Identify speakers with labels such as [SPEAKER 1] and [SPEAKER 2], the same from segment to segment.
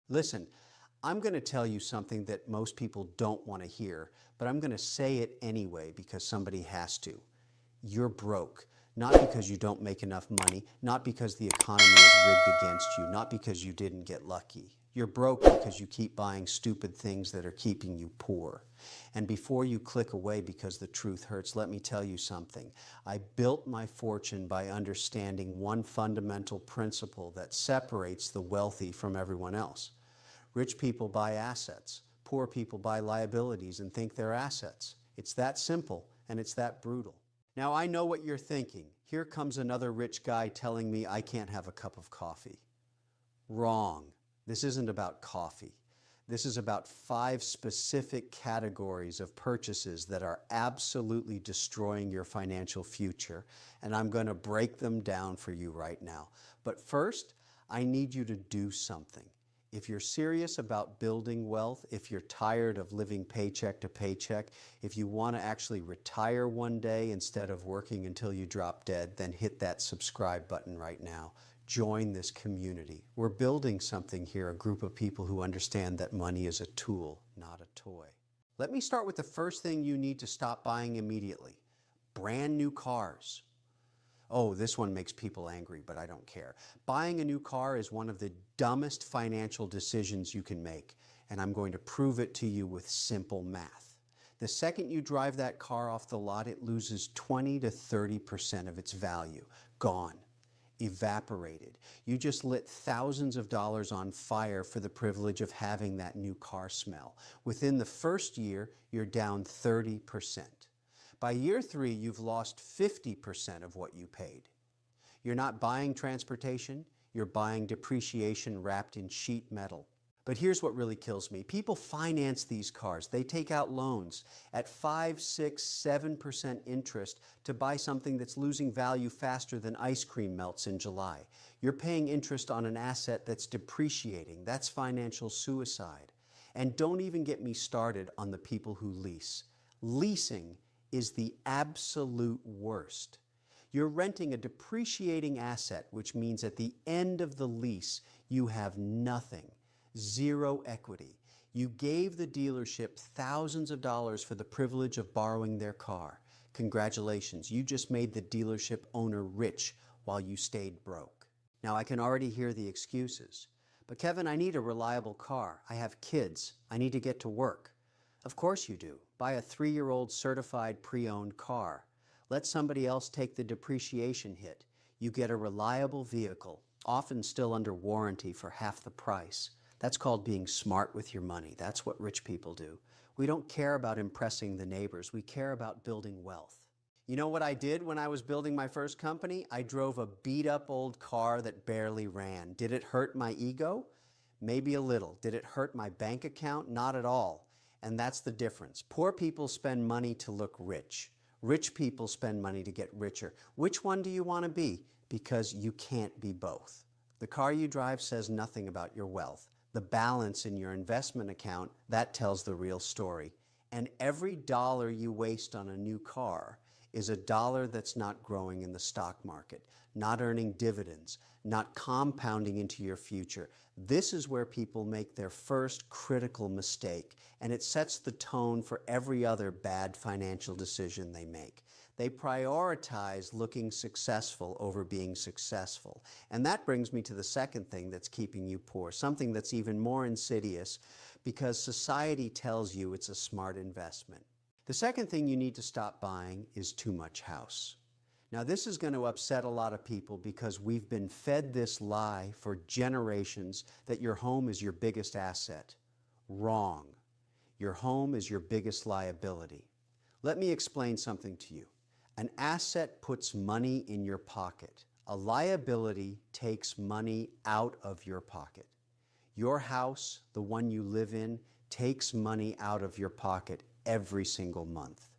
[SPEAKER 1] Listen, I'm going to tell you something that most people don't want to hear, but I'm going to say it anyway because somebody has to. You're broke. Not because you don't make enough money, not because the economy is rigged against you, not because you didn't get lucky. You're broke because you keep buying stupid things that are keeping you poor. And before you click away because the truth hurts, let me tell you something. I built my fortune by understanding one fundamental principle that separates the wealthy from everyone else. Rich people buy assets. Poor people buy liabilities and think they're assets. It's that simple, and it's that brutal. Now, I know what you're thinking. Here comes another rich guy telling me I can't have a cup of coffee. Wrong. This isn't about coffee. This is about 5 specific categories of purchases that are absolutely destroying your financial future, and I'm going to break them down for you right now. But first, I need you to do something. If you're serious about building wealth, if you're tired of living paycheck to paycheck, if you want to actually retire one day instead of working until you drop dead, then hit that subscribe button right now. Join this community. We're building something here, a group of people who understand that money is a tool, not a toy. Let me start with the first thing you need to stop buying immediately. Brand new cars. Oh, this one makes people angry, but I don't care. Buying a new car is one of the dumbest financial decisions you can make, and I'm going to prove it to you with simple math. The second you drive that car off the lot, it loses 20 to 30% of its value. Gone. Evaporated. You just lit thousands of dollars on fire for the privilege of having that new car smell. Within the first year, you're down 30%. By year 3, you've lost 50% of what you paid. You're not buying transportation, you're buying depreciation wrapped in sheet metal. But here's what really kills me. People finance these cars. They take out loans at 5, 6, 7% interest to buy something that's losing value faster than ice cream melts in July. You're paying interest on an asset that's depreciating. That's financial suicide. And don't even get me started on the people who lease. Leasing is the absolute worst. You're renting a depreciating asset, which means at the end of the lease, you have nothing, zero equity. You gave the dealership thousands of dollars for the privilege of borrowing their car. Congratulations, you just made the dealership owner rich while you stayed broke. Now, I can already hear the excuses. But Kevin, I need a reliable car. I have kids. I need to get to work. Of course you do. Buy a 3-year-old certified pre-owned car. Let somebody else take the depreciation hit. You get a reliable vehicle, often still under warranty for half the price. That's called being smart with your money. That's what rich people do. We don't care about impressing the neighbors. We care about building wealth. You know what I did when I was building my first company? I drove a beat-up old car that barely ran. Did it hurt my ego? Maybe a little. Did it hurt my bank account? Not at all. And that's the difference. Poor people spend money to look rich. Rich people spend money to get richer. Which one do you want to be? Because you can't be both. The car you drive says nothing about your wealth. The balance in your investment account, that tells the real story. And every dollar you waste on a new car is a dollar that's not growing in the stock market, not earning dividends, not compounding into your future. This is where people make their first critical mistake, and it sets the tone for every other bad financial decision they make. They prioritize looking successful over being successful. And that brings me to the second thing that's keeping you poor, something that's even more insidious because society tells you it's a smart investment. The second thing you need to stop buying is too much house. Now, this is going to upset a lot of people because we've been fed this lie for generations that your home is your biggest asset. Wrong. Your home is your biggest liability. Let me explain something to you. An asset puts money in your pocket. A liability takes money out of your pocket. Your house, the one you live in, takes money out of your pocket every single month.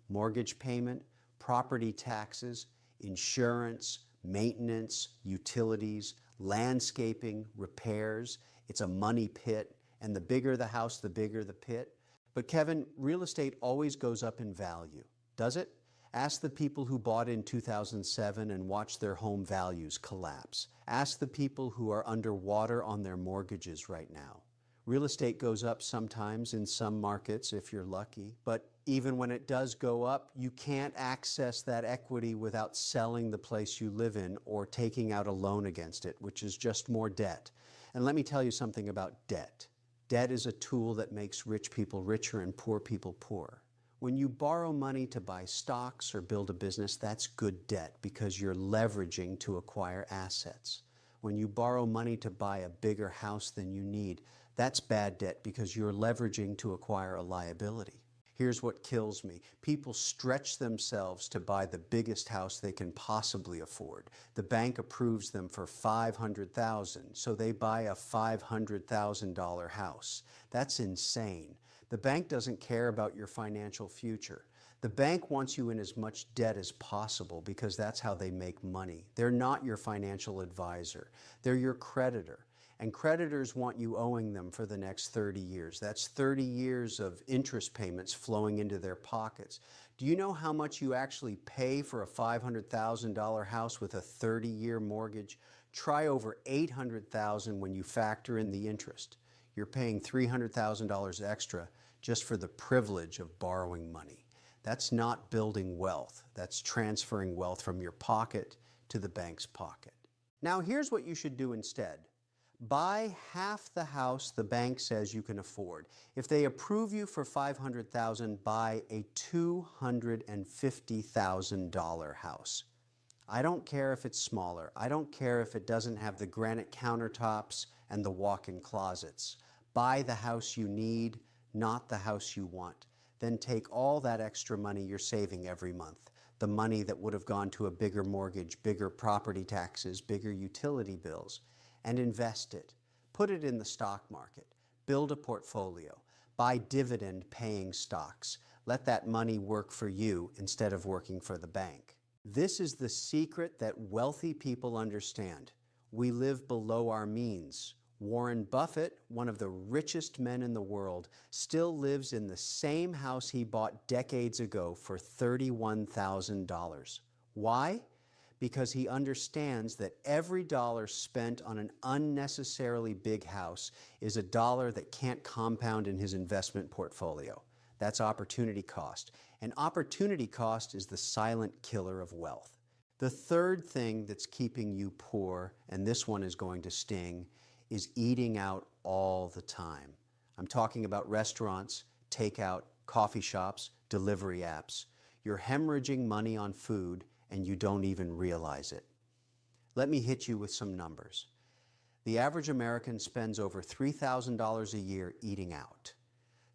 [SPEAKER 1] Mortgage payment, property taxes, insurance, maintenance, utilities, landscaping, repairs. It's a money pit, and the bigger the house, the bigger the pit. But Kevin, real estate always goes up in value, does it? Ask the people who bought in 2007 and watched their home values collapse. Ask the people who are underwater on their mortgages right now. Real estate goes up sometimes in some markets if you're lucky, but even when it does go up, you can't access that equity without selling the place you live in or taking out a loan against it, which is just more debt. And let me tell you something about debt. Debt is a tool that makes rich people richer and poor people poor. When you borrow money to buy stocks or build a business, that's good debt because you're leveraging to acquire assets. When you borrow money to buy a bigger house than you need, that's bad debt because you're leveraging to acquire a liability. Here's what kills me. People stretch themselves to buy the biggest house they can possibly afford. The bank approves them for $500,000, so they buy a $500,000 house. That's insane. The bank doesn't care about your financial future. The bank wants you in as much debt as possible because that's how they make money. They're not your financial advisor. They're your creditor. And creditors want you owing them for the next 30 years. That's 30 years of interest payments flowing into their pockets. Do you know how much you actually pay for a $500,000 house with a 30-year mortgage? Try over $800,000 when you factor in the interest. You're paying $300,000 extra just for the privilege of borrowing money. That's not building wealth. That's transferring wealth from your pocket to the bank's pocket. Now here's what you should do instead. Buy half the house the bank says you can afford. If they approve you for $500,000, buy a $250,000 house. I don't care if it's smaller. I don't care if it doesn't have the granite countertops and the walk-in closets. Buy the house you need, not the house you want. Then take all that extra money you're saving every month, the money that would have gone to a bigger mortgage, bigger property taxes, bigger utility bills, and invest it. Put it in the stock market. Build a portfolio. Buy dividend-paying stocks. Let that money work for you instead of working for the bank. This is the secret that wealthy people understand. We live below our means. Warren Buffett, one of the richest men in the world, still lives in the same house he bought decades ago for $31,000. Why? Because he understands that every dollar spent on an unnecessarily big house is a dollar that can't compound in his investment portfolio. That's opportunity cost. And opportunity cost is the silent killer of wealth. The third thing that's keeping you poor, and this one is going to sting, is eating out all the time. I'm talking about restaurants, takeout, coffee shops, delivery apps. You're hemorrhaging money on food and you don't even realize it. Let me hit you with some numbers. The average American spends over $3,000 a year eating out.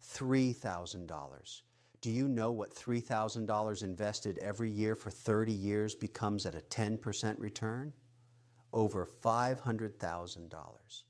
[SPEAKER 1] $3,000. Do you know what $3,000 invested every year for 30 years becomes at a 10% return? Over $500,000.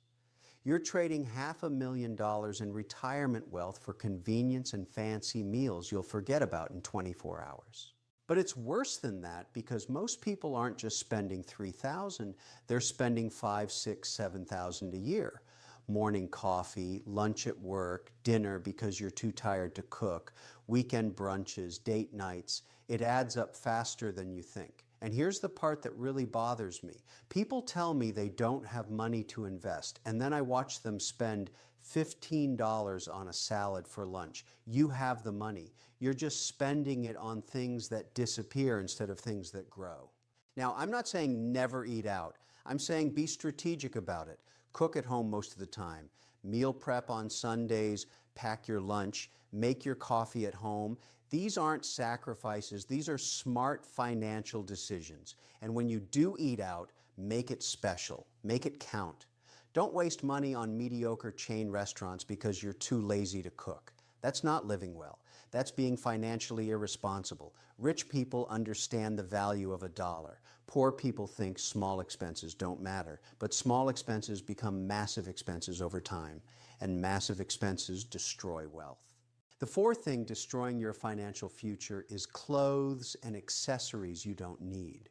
[SPEAKER 1] You're trading $500,000 in retirement wealth for convenience and fancy meals you'll forget about in 24 hours. But it's worse than that because most people aren't just spending $3,000, they're spending $5,000, $6,000, $7,000 a year. Morning coffee, lunch at work, dinner because you're too tired to cook, weekend brunches, date nights. It adds up faster than you think. And here's the part that really bothers me. People tell me they don't have money to invest, and then I watch them spend $15 on a salad for lunch. You have the money. You're just spending it on things that disappear instead of things that grow. Now, I'm not saying never eat out. I'm saying be strategic about it. Cook at home most of the time. Meal prep on Sundays, pack your lunch, make your coffee at home. These aren't sacrifices, these are smart financial decisions. And when you do eat out, make it special, make it count. Don't waste money on mediocre chain restaurants because you're too lazy to cook. That's not living well. That's being financially irresponsible. Rich people understand the value of a dollar. Poor people think small expenses don't matter, but small expenses become massive expenses over time, and massive expenses destroy wealth. The fourth thing destroying your financial future is clothes and accessories you don't need.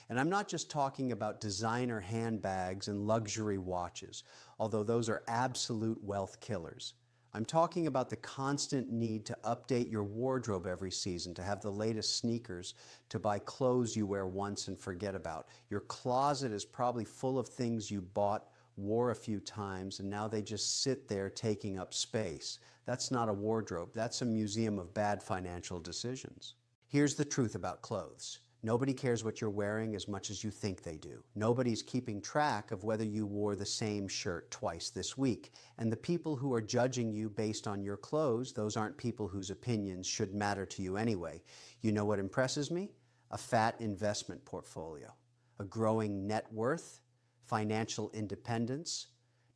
[SPEAKER 1] And I'm not just talking about designer handbags and luxury watches, although those are absolute wealth killers. I'm talking about the constant need to update your wardrobe every season, to have the latest sneakers, to buy clothes you wear once and forget about. Your closet is probably full of things you bought, wore a few times, and now they just sit there taking up space. That's not a wardrobe. That's a museum of bad financial decisions. Here's the truth about clothes. Nobody cares what you're wearing as much as you think they do. Nobody's keeping track of whether you wore the same shirt twice this week. And the people who are judging you based on your clothes, those aren't people whose opinions should matter to you anyway. You know what impresses me? A fat investment portfolio, a growing net worth, financial independence,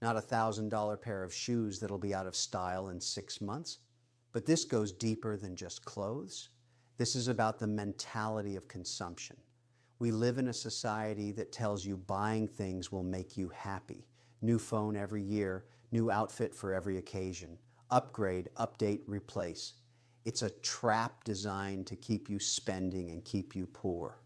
[SPEAKER 1] not a $1,000 pair of shoes that'll be out of style in 6 months. But this goes deeper than just clothes. This is about the mentality of consumption. We live in a society that tells you buying things will make you happy. New phone every year, new outfit for every occasion. Upgrade, update, replace. It's a trap designed to keep you spending and keep you poor.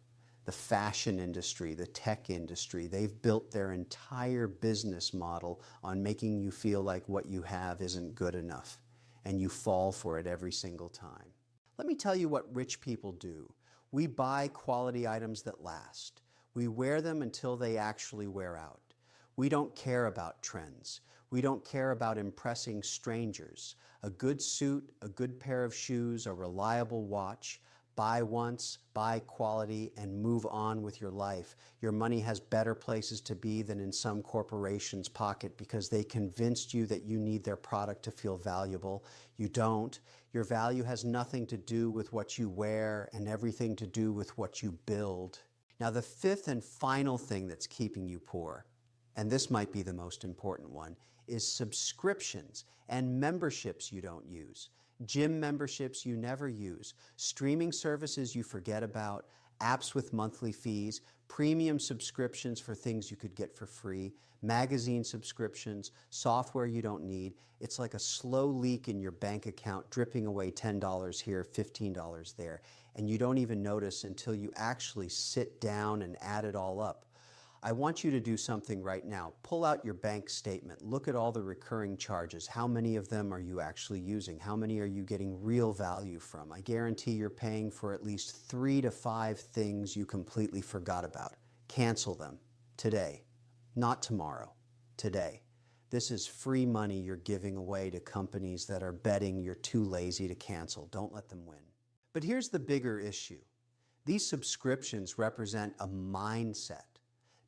[SPEAKER 1] The fashion industry, the tech industry, they've built their entire business model on making you feel like what you have isn't good enough, and you fall for it every single time. Let me tell you what rich people do. We buy quality items that last. We wear them until they actually wear out. We don't care about trends. We don't care about impressing strangers. A good suit, a good pair of shoes, a reliable watch. Buy once, buy quality, and move on with your life. Your money has better places to be than in some corporation's pocket because they convinced you that you need their product to feel valuable. You don't. Your value has nothing to do with what you wear and everything to do with what you build. Now, the fifth and final thing that's keeping you poor, and this might be the most important one, is subscriptions and memberships you don't use. Gym memberships you never use, streaming services you forget about, apps with monthly fees, premium subscriptions for things you could get for free, magazine subscriptions, software you don't need. It's like a slow leak in your bank account, dripping away $10 here, $15 there, and you don't even notice until you actually sit down and add it all up. I want you to do something right now. Pull out your bank statement. Look at all the recurring charges. How many of them are you actually using? How many are you getting real value from? I guarantee you're paying for at least 3 to 5 things you completely forgot about. Cancel them today, not tomorrow, today. This is free money you're giving away to companies that are betting you're too lazy to cancel. Don't let them win. But here's the bigger issue. These subscriptions represent a mindset.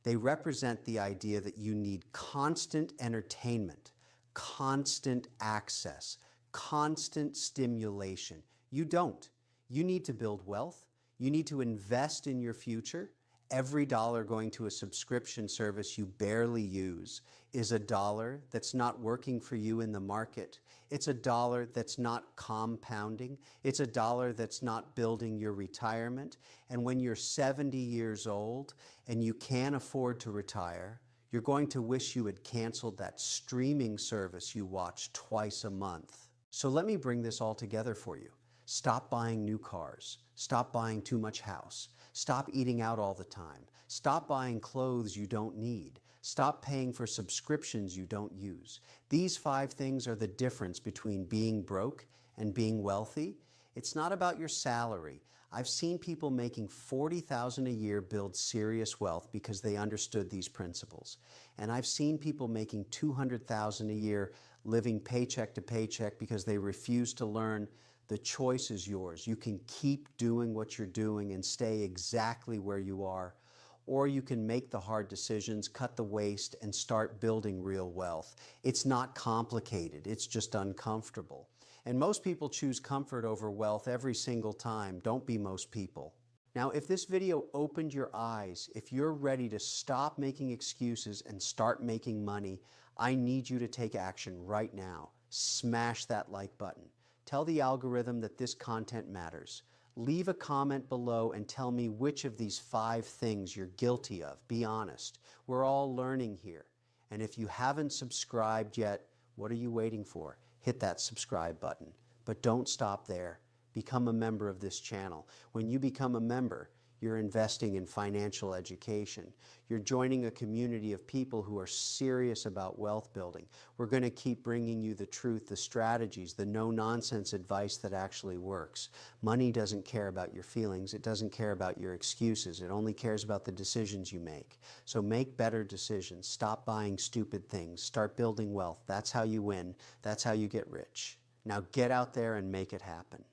[SPEAKER 1] They represent the idea that you need constant entertainment, constant access, constant stimulation. You don't. You need to build wealth. You need to invest in your future. Every dollar going to a subscription service you barely use is a dollar that's not working for you in the market. It's a dollar that's not compounding. It's a dollar that's not building your retirement. And when you're 70 years old and you can't afford to retire, you're going to wish you had canceled that streaming service you watch twice a month. So let me bring this all together for you. Stop buying new cars. Stop buying too much house. Stop eating out all the time. Stop buying clothes you don't need. Stop paying for subscriptions you don't use. These 5 things are the difference between being broke and being wealthy. It's not about your salary. I've seen people making $40,000 a year build serious wealth because they understood these principles. And I've seen people making $200,000 a year living paycheck to paycheck because they refuse to learn the choice is yours. You can keep doing what you're doing and stay exactly where you are, or you can make the hard decisions, cut the waste, and start building real wealth. It's not complicated, it's just uncomfortable. And most people choose comfort over wealth every single time. Don't be most people. Now, if this video opened your eyes, if you're ready to stop making excuses and start making money, I need you to take action right now. Smash that like button. Tell the algorithm that this content matters. Leave a comment below and tell me which of these 5 things you're guilty of. Be honest. We're all learning here. And if you haven't subscribed yet, what are you waiting for? Hit that subscribe button. But don't stop there. Become a member of this channel. When you become a member, You're investing in financial education. You're joining a community of people who are serious about wealth building. We're going to keep bringing you the truth, the strategies, the no-nonsense advice that actually works. Money doesn't care about your feelings. It doesn't care about your excuses. It only cares about the decisions you make. So make better decisions. Stop buying stupid things. Start building wealth. That's how you win. That's how you get rich. Now get out there and make it happen.